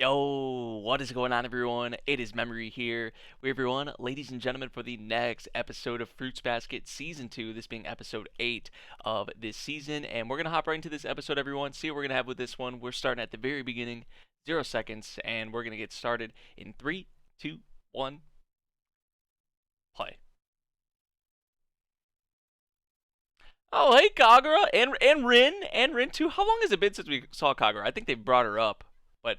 Yo, what is going on, everyone? It is Memory here. We everyone, ladies and gentlemen, for the next episode of Fruits Basket Season 2, this being episode 8 of this season. And we're going to hop right into this episode, everyone. See what we're going to have with this one. We're starting at the very beginning, 0 seconds, and we're going to get started in 3, 2, 1, play. Oh, hey, Kagura, and Rin too. How long has it been since we saw Kagura? I think they brought her up, but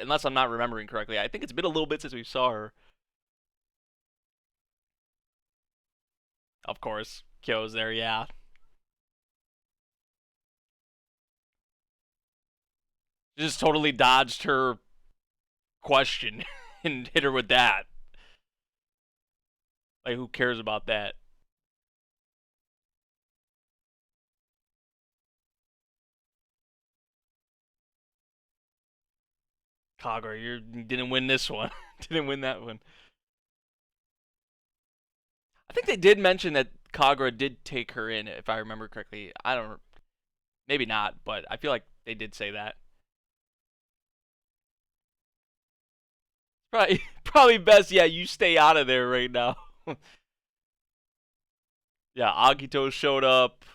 unless I'm not remembering correctly, I think it's been a little bit since we saw her. Of course, Kyo's there, yeah. Just totally dodged her question and hit her with that. Like, who cares about that? Kagura, you didn't win this one. Didn't win that one. I think they did mention that Kagura did take her in, if I remember correctly. I don't, maybe not, but I feel like they did say that. Probably, probably best. Yeah, you stay out of there right now. Yeah, Akito showed up,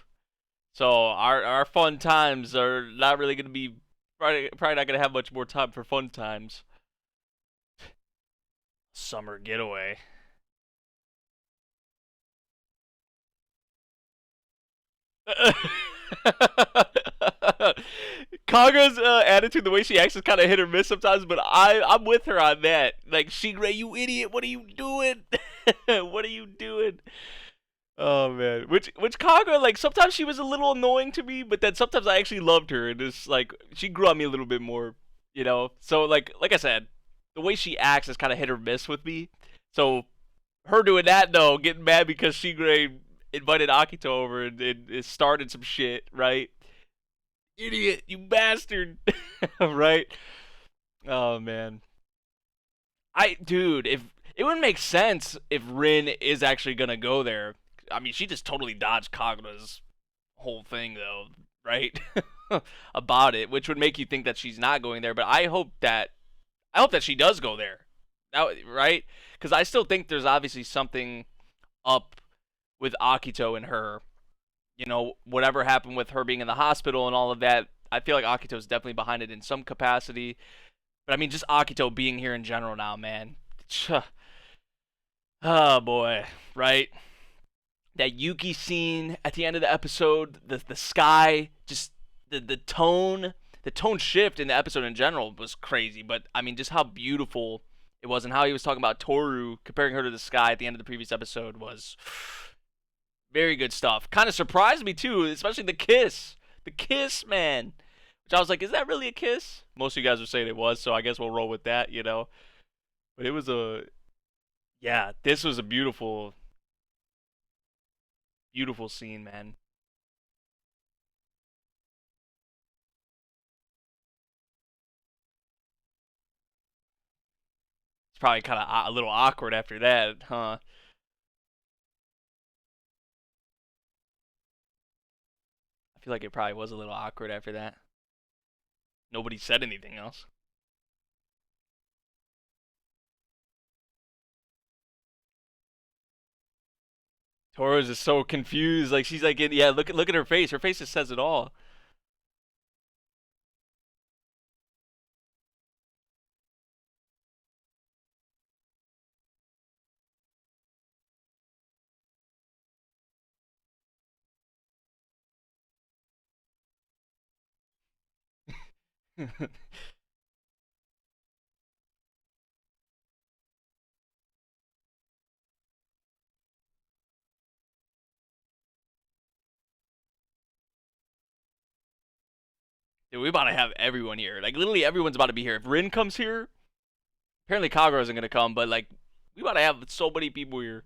so our fun times are not really gonna be probably not gonna have much more time for fun times. Summer getaway. Kaga's attitude, the way she acts, is kind of hit or miss sometimes. But I'm with her on that. Like, Shigre, you idiot! What are you doing? What are you doing? Oh man, which Kaga, like, sometimes she was a little annoying to me, but then sometimes I actually loved her, and it's like she grew on me a little bit more, you know. So like I said, the way she acts is kind of hit or miss with me. So her doing that though, getting mad because Shigre invited Akito over and started some shit, right? Idiot, you bastard, right? Oh man, dude, if it would make sense if Rin is actually gonna go there. I mean, she just totally dodged Kagura's whole thing though, right? About it, which would make you think that she's not going there. But I hope that she does go there. That, right? Because I still think there's obviously something up with Akito and her. You know, whatever happened with her being in the hospital and all of that. I feel like Akito's definitely behind it in some capacity. But I mean, just Akito being here in general now, man. Oh boy, right? That Yuki scene at the end of the episode, the sky, just the tone shift in the episode in general was crazy. But I mean, just how beautiful it was, and how he was talking about Toru, comparing her to the sky at the end of the previous episode, was very good stuff. Kind of surprised me too, especially the kiss, man. Which I was like, is that really a kiss? Most of you guys are saying it was, so I guess we'll roll with that, you know. But it was yeah, this was a beautiful, beautiful scene, man. It's probably kind of a little awkward after that, huh? I feel like it probably was a little awkward after that. Nobody said anything else. Torres is so confused. Like, she's like, yeah, look at her face. Her face just says it all. Dude, we about to have everyone here. Like, literally everyone's about to be here. If Rin comes here, apparently Kagura isn't gonna come, but like, we about to have so many people here.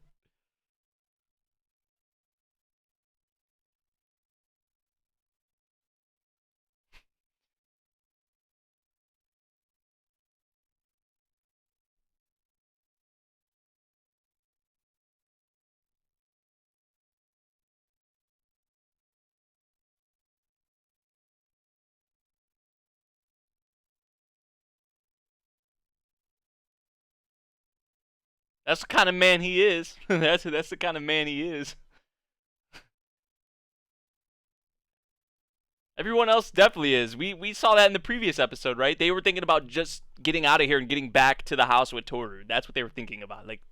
That's the kind of man he is. That's the kind of man he is. Everyone else definitely is. We saw that in the previous episode, right? They were thinking about just getting out of here and getting back to the house with Toru. That's what they were thinking about. Like,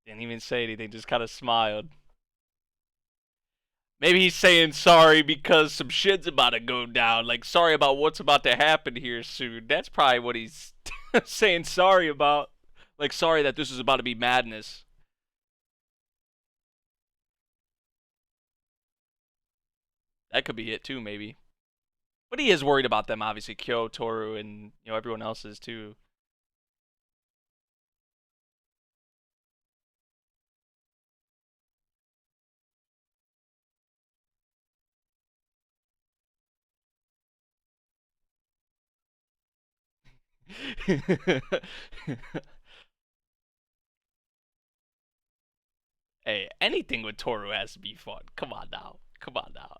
didn't even say anything, just kind of smiled. Maybe he's saying sorry because some shit's about to go down. Like, sorry about what's about to happen here soon. That's probably what he's saying sorry about. Like, sorry that this is about to be madness. That could be it too, maybe. But he is worried about them, obviously. Kyo, Toru, and everyone else is too. Hey, anything with Toru has to be fun. Come on now. Come on now.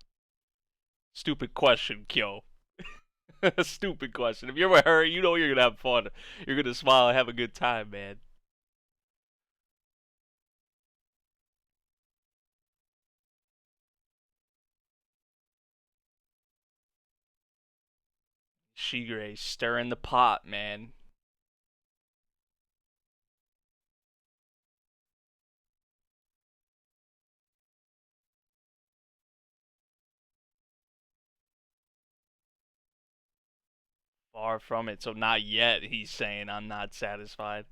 Stupid question, Kyo. Stupid question. If you're with her, you know you're gonna have fun. You're gonna smile and have a good time, man. Shigure stirring the pot, man. Far from it. So not yet. He's saying I'm not satisfied.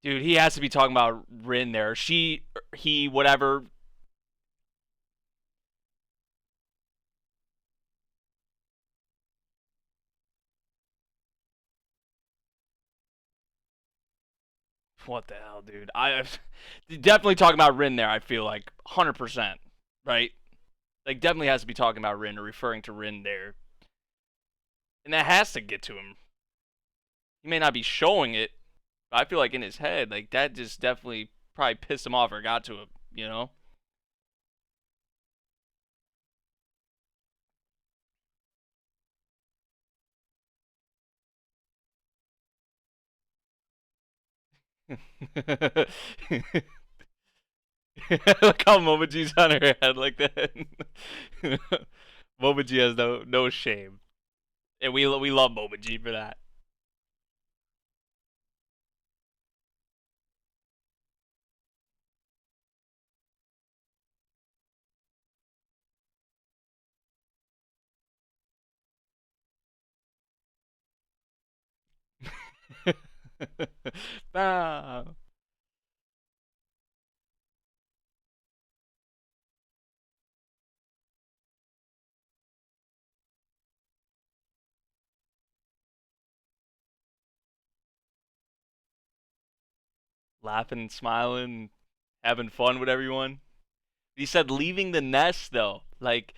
Dude, he has to be talking about Rin there. He, whatever. What the hell, dude? I definitely talking about Rin there. I feel like 100%, right? Like definitely has to be talking about Rin or referring to Rin there, and that has to get to him. He may not be showing it, but I feel like in his head, like that just definitely probably pissed him off or got to him. You know? Look how Momoji's on her head like that. Momoji has no shame, and we love Momoji for that. Ah. Laughing and smiling, having fun with everyone. He said leaving the nest though, like,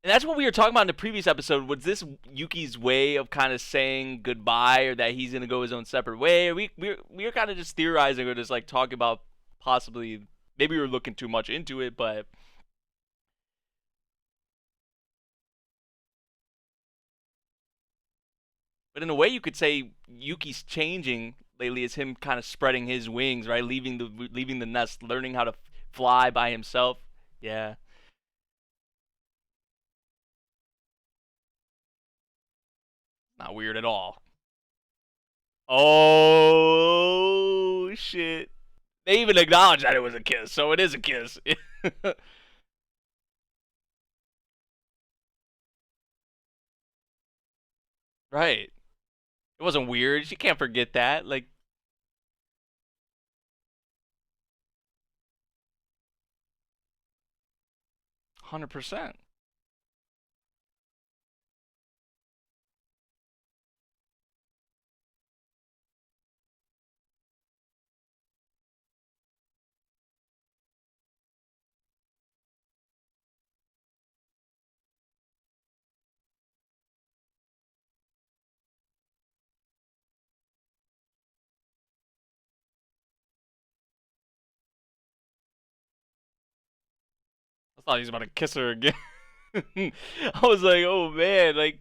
and that's what we were talking about in the previous episode. Was this Yuki's way of kind of saying goodbye, or that he's gonna go his own separate way? We were kind of just theorizing, or just like talking about possibly maybe we were looking too much into it, but in a way you could say Yuki's changing lately is him kind of spreading his wings, right? Leaving the nest, learning how to fly by himself. Yeah, not weird at all. Oh shit. They even acknowledge that it was a kiss, so it is a kiss. Right. It wasn't weird. She can't forget that. Like, 100%. I thought he was about to kiss her again. I was like, oh man, like,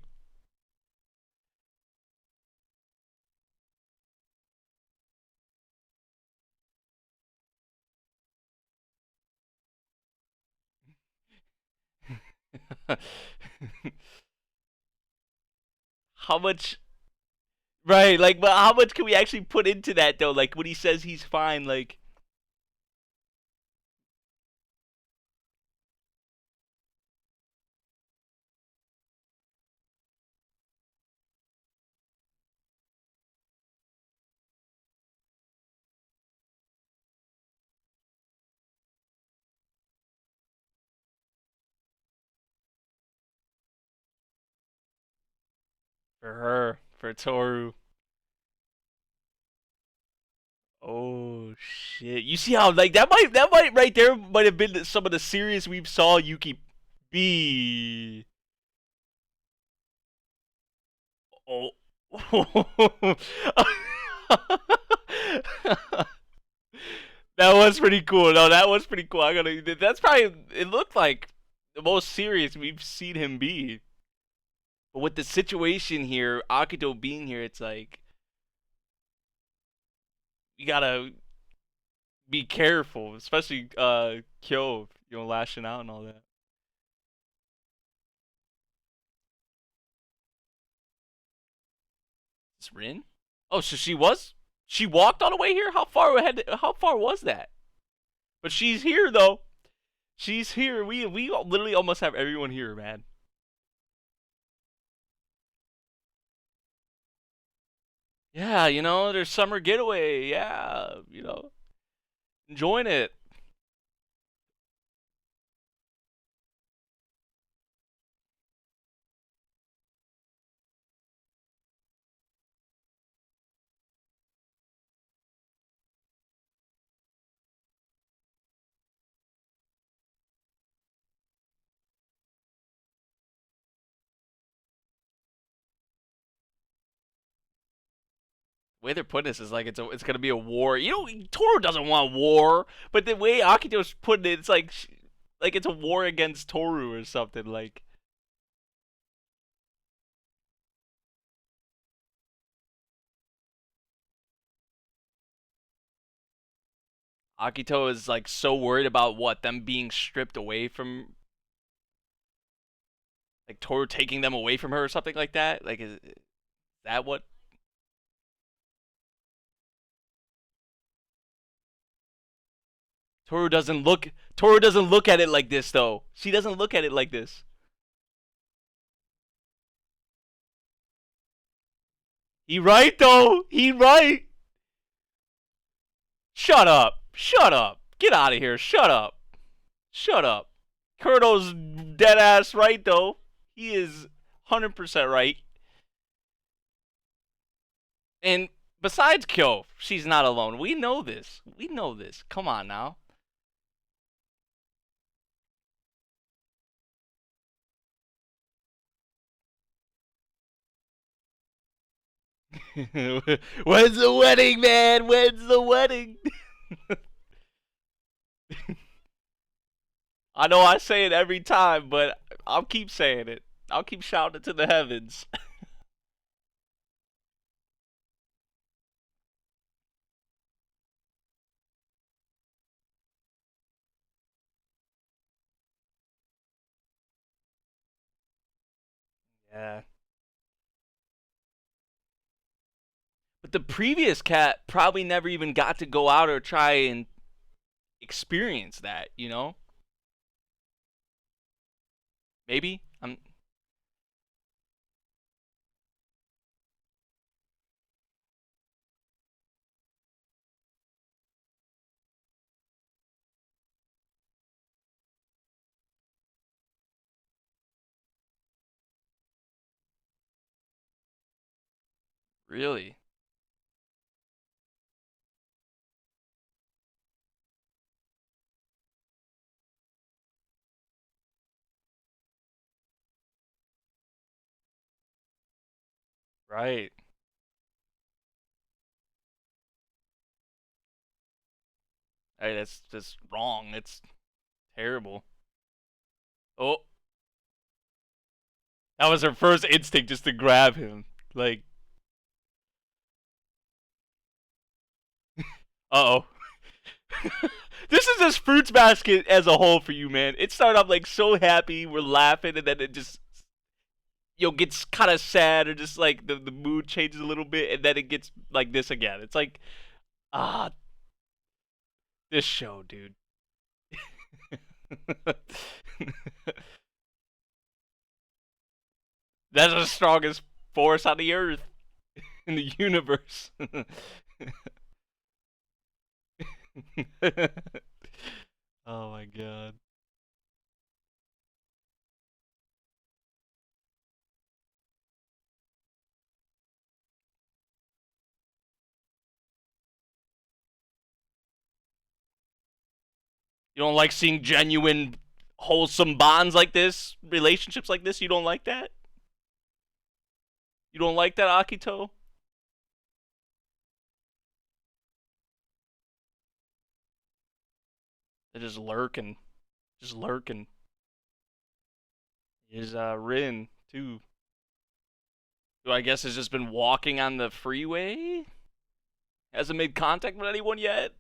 how much? Right, like, but how much can we actually put into that though? Like, when he says he's fine, like, for her, for Toru. Oh shit! You see how like that might right there might have been some of the serious we saw Yuki be. Oh. That was pretty cool. No, that was pretty cool. I gotta. That's probably. It looked like the most serious we've seen him be. But with the situation here, Akito being here, it's like you gotta be careful, especially Kyo, lashing out and all that. It's Rin? Oh, so she walked all the way here? How far was that? But she's here though. She's here. We literally almost have everyone here, man. Yeah, there's summer getaway. Yeah, enjoying it. The way they're putting this is like it's gonna be a war. Toru doesn't want war, but the way Akito's putting it, it's like it's a war against Toru or something. Like, Akito is like so worried about what them being stripped away from, like Toru taking them away from her or something like that. Like, is that what Toru doesn't look at it like this though. She doesn't look at it like this. He right though. He right. Shut up. Shut up. Get out of here. Shut up. Shut up. Kurto's dead ass right though. He is 100% right. And besides Kyo, she's not alone. We know this. We know this. Come on now. When's the wedding, man? When's the wedding? I know I say it every time, but I'll keep saying it. I'll keep shouting it to the heavens. Yeah. But the previous cat probably never even got to go out or try and experience that, you know? Maybe? I'm really. Right. Hey, that's just wrong. It's terrible. Oh, that was her first instinct just to grab him. Like, uh oh. This is this fruits basket as a whole for you, man. It started off like so happy, we're laughing, and then it just gets kind of sad, or just like the mood changes a little bit, and then it gets like this again. It's like, ah, this show, dude. That's the strongest force on the earth, in the universe. Oh my god. You don't like seeing genuine, wholesome bonds like this, relationships like this? You don't like that? You don't like that, Akito? They're just lurking. Just lurking. Is Rin, too. Who I guess has just been walking on the freeway? Hasn't made contact with anyone yet?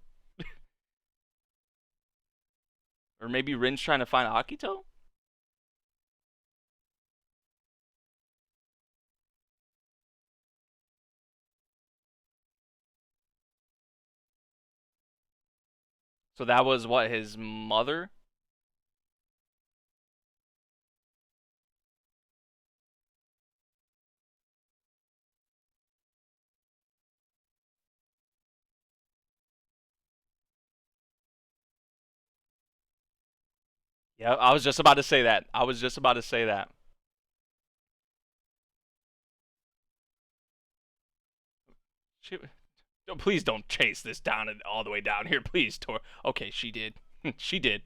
Or maybe Rin's trying to find Akito? So that was what, his mother? Yeah, I was just about to say that. I was just about to say that. She, please don't chase this down and all the way down here, please, Tor. Okay, she did. She did.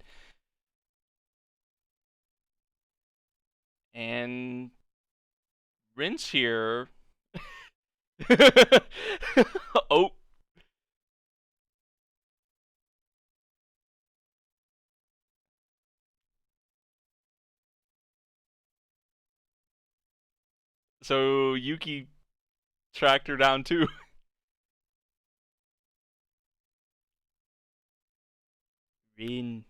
And Rinse here. Oh, so Yuki tracked her down too. Rin.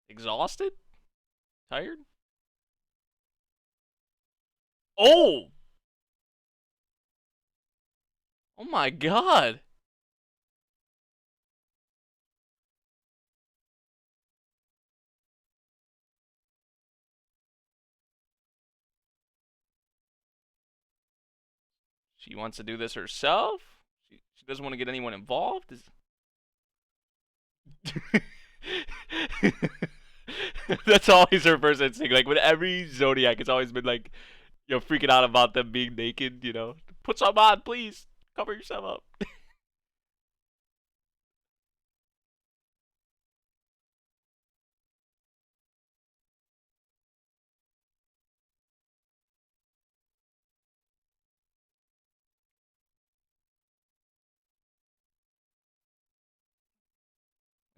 Exhausted? Tired? Oh! Oh my god! She wants to do this herself? She doesn't want to get anyone involved? That's always her first instinct. Like with every Zodiac, it's always been like, freaking out about them being naked. Put some on, please. Cover yourself up.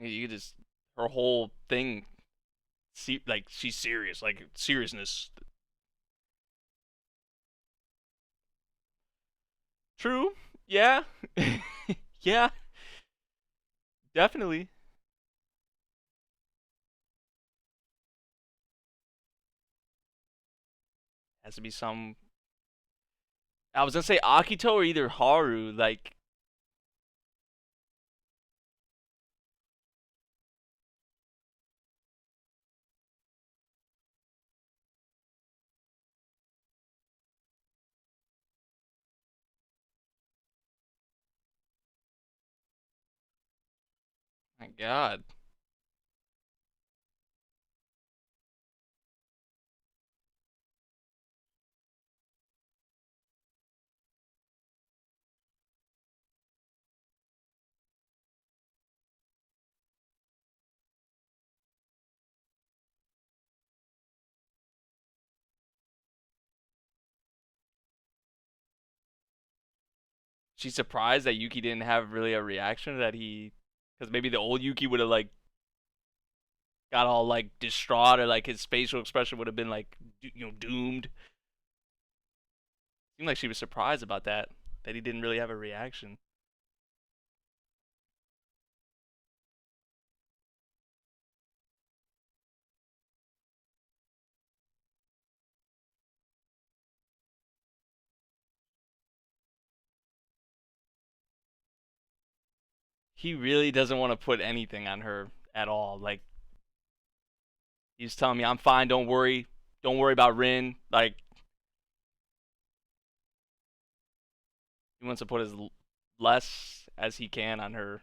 You just, her whole thing, like, she's serious. Like, seriousness. True. Yeah. Yeah, definitely. Has to be some. I was gonna say Akito or either Haru. Like, my God. She's surprised that Yuki didn't have really a reaction that he, because maybe the old Yuki would have like got all like distraught or like his facial expression would have been like doomed. Seemed like she was surprised about that he didn't really have a reaction. He really doesn't want to put anything on her at all. Like he's telling me, "I'm fine. Don't worry about Rin." Like he wants to put as less as he can on her.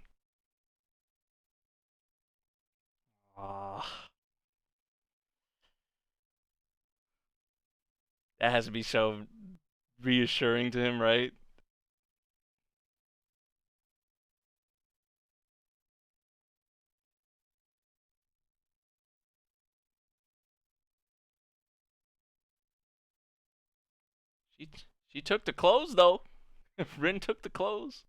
Ah, that has to be so reassuring to him, right? She she took the clothes though. Rin took the clothes.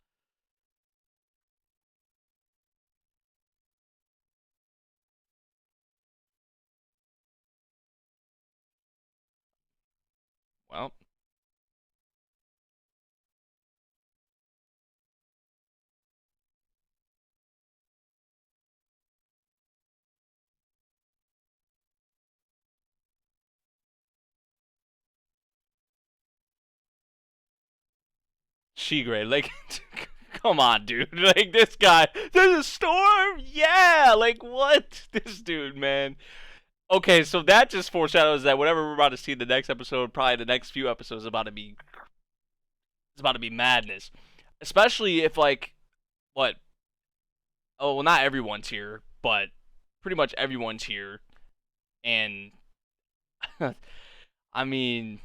Well, Shigre, like, come on, dude. Like this guy, there's a storm. Yeah, like what? This dude, man. Okay, so that just foreshadows that whatever we're about to see in the next episode, probably the next few episodes, is about to be it's about to be madness. Especially if like what? Oh, well, not everyone's here, but pretty much everyone's here, and I mean,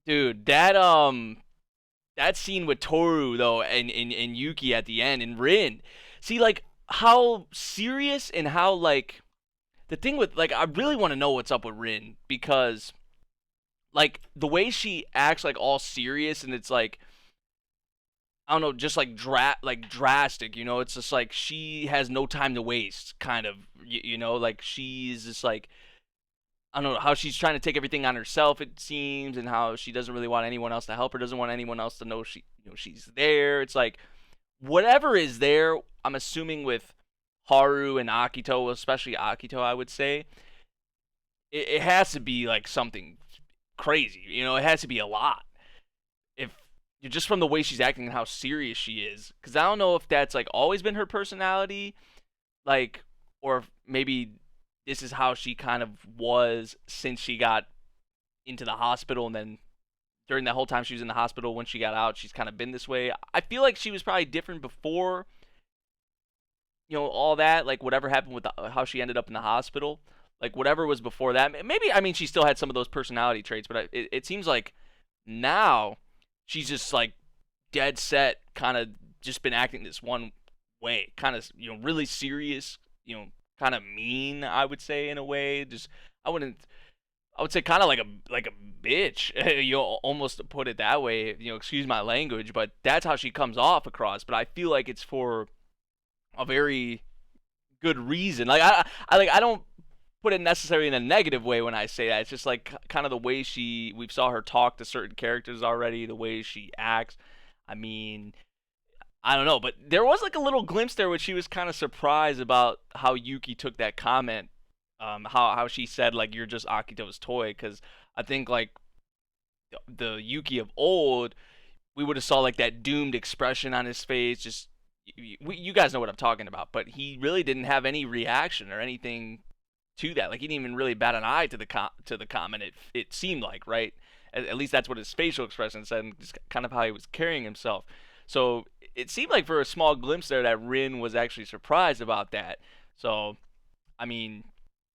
dude, that scene with Toru though, and Yuki at the end, and Rin, see like how serious and how like the thing with like I really want to know what's up with Rin because like the way she acts like all serious and it's like I don't know, just like drastic, you know. It's just like she has no time to waste, kind of, you know. Like she's just like I don't know how she's trying to take everything on herself. It seems, and how she doesn't really want anyone else to help her, doesn't want anyone else to know she's there. It's like whatever is there. I'm assuming with Haru and Akito, especially Akito, I would say it has to be like something crazy. You know, it has to be a lot. If just from the way she's acting and how serious she is, because I don't know if that's like always been her personality, like, or maybe this is how she kind of was since she got into the hospital, and then during that whole time she was in the hospital, when she got out, she's kind of been this way. I feel like she was probably different before, all that, like whatever happened with how she ended up in the hospital, like whatever was before that. Maybe I mean she still had some of those personality traits, but it seems like now she's just like dead set, kind of just been acting this one way, kind of really serious, kind of mean. I would say in a way, just I wouldn't. I would say kind of like a bitch, almost to put it that way. Excuse my language, but that's how she comes off across. But I feel like it's for a very good reason. Like I don't put it necessarily in a negative way when I say that. It's just like kind of the way we've saw her talk to certain characters already, the way she acts. I mean, I don't know, but there was like a little glimpse there where she was kind of surprised about how Yuki took that comment. How she said like you're just Akito's toy, because I think like the Yuki of old, we would have saw like that doomed expression on his face. Just you guys know what I'm talking about. But he really didn't have any reaction or anything to that. Like he didn't even really bat an eye to the comment. It seemed like, right. At least that's what his facial expression said, and just kind of how he was carrying himself. So it seemed like for a small glimpse there that Rin was actually surprised about that. So I mean,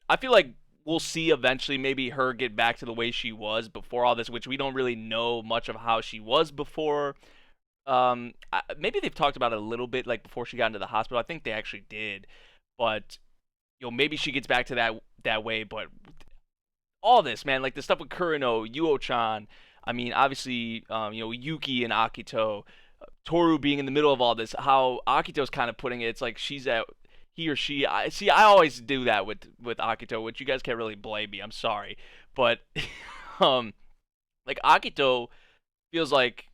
I feel like we'll see eventually maybe her get back to the way she was before all this, which we don't really know much of how she was before. Maybe they've talked about it a little bit, like before she got into the hospital. I think they actually did, but maybe she gets back to that way. But all this, man, like the stuff with Kurino, Yuo-chan. I mean, obviously, Yuki and Akito, Toru being in the middle of all this. How Akito's kind of putting it, it's like she's at he or she. I see. I always do that with Akito, which you guys can't really blame me. I'm sorry, but um, like Akito feels like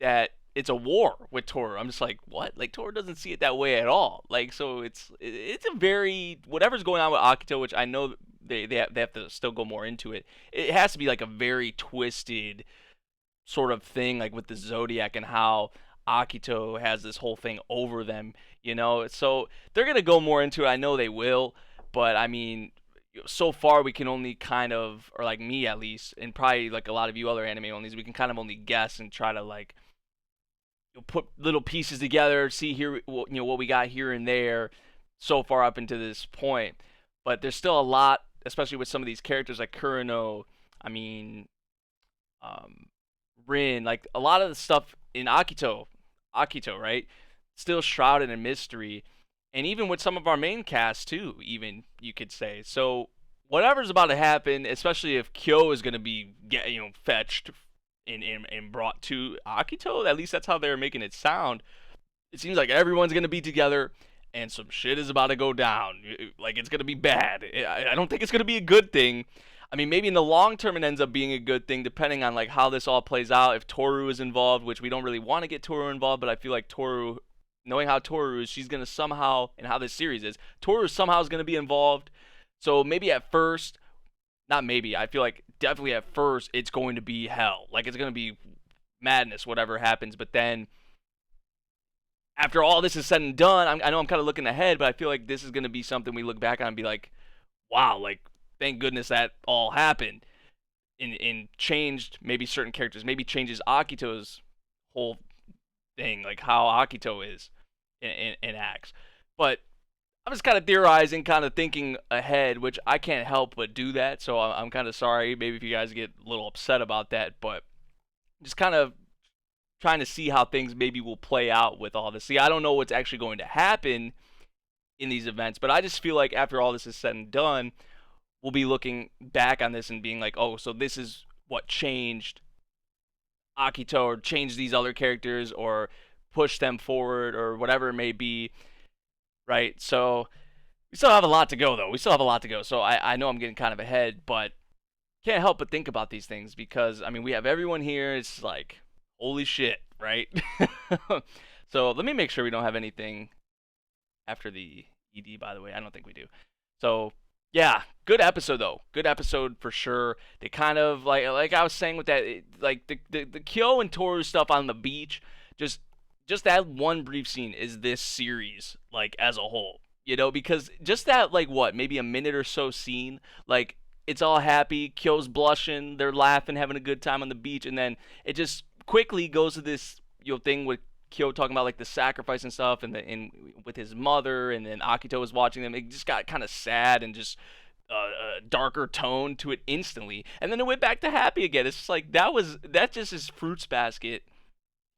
that it's a war with Toru. I'm just like, what? Like Toru doesn't see it that way at all. Like so it's a very whatever's going on with Akito, which I know they have to still go more into it. It has to be like a very twisted sort of thing, like with the Zodiac and how Akito has this whole thing over them, So they're gonna go more into it. I know they will, but I mean, so far we can only kind of, or like me at least, and probably like a lot of you other anime onlys, we can kind of only guess and try to like put little pieces together, see here, what we got here and there, so far up into this point. But there's still a lot, especially with some of these characters like Kurino. I mean, um, Rin, like a lot of the stuff in Akito, right? Still shrouded in mystery, and even with some of our main cast too, even you could say. So whatever's about to happen, especially if Kyo is gonna be fetched and brought to Akito, at least that's how they're making it sound. It seems like everyone's gonna be together, and some shit is about to go down. Like it's gonna be bad. I don't think it's gonna be a good thing. I mean, maybe in the long term it ends up being a good thing, depending on like how this all plays out. If Toru is involved, which we don't really want to get Toru involved, but I feel like Toru, knowing how Toru is, she's gonna somehow, and how this series is, Toru somehow is gonna be involved. So maybe at first, not maybe, I feel like definitely at first it's going to be hell. Like it's gonna be madness, whatever happens. But then after all this is said and done, I know I'm kind of looking ahead, but I feel like this is gonna be something we look back on and be like, wow, like thank goodness that all happened, and changed maybe certain characters, maybe changes Akito's whole thing, like how Akito is and acts. But I'm just kind of theorizing, kind of thinking ahead, which I can't help but do that. So I'm kind of sorry, maybe if you guys get a little upset about that, but just kind of trying to see how things maybe will play out with all this. See, I don't know what's actually going to happen in these events, but I just feel like after all this is said and done, we'll be looking back on this and being like, oh, so this is what changed Akito, or changed these other characters, or pushed them forward, or whatever it may be, right? So we still have a lot to go, though. We still have a lot to go. So I know I'm getting kind of ahead, but can't help but think about these things because, I mean, we have everyone here. It's like, holy shit, right? So let me make sure we don't have anything after the ED, by the way. I don't think we do. So yeah, good episode though. Good episode for sure. They kind of like I was saying with that, like the Kyo and Toru stuff on the beach. Just that one brief scene is this series like as a whole. Because just that like what maybe a minute or so scene, like it's all happy. Kyo's blushing, they're laughing, having a good time on the beach, and then it just quickly goes to this thing with Kyo talking about like the sacrifice and stuff, and with his mother, and then Akito was watching them. It just got kind of sad and just a darker tone to it instantly, and then it went back to happy again. It's just like that just is Fruits Basket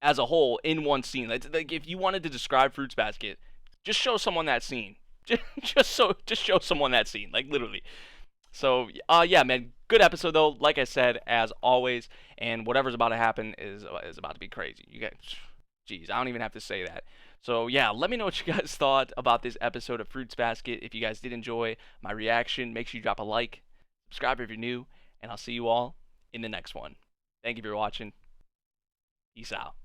as a whole in one scene. Like if you wanted to describe Fruits Basket, just show someone that scene. Just show someone that scene, like literally. So yeah, man, good episode though. Like I said, as always, and whatever's about to happen is about to be crazy. You guys. Jeez, I don't even have to say that. So yeah, let me know what you guys thought about this episode of Fruits Basket. If you guys did enjoy my reaction, make sure you drop a like, subscribe if you're new, and I'll see you all in the next one. Thank you for watching. Peace out.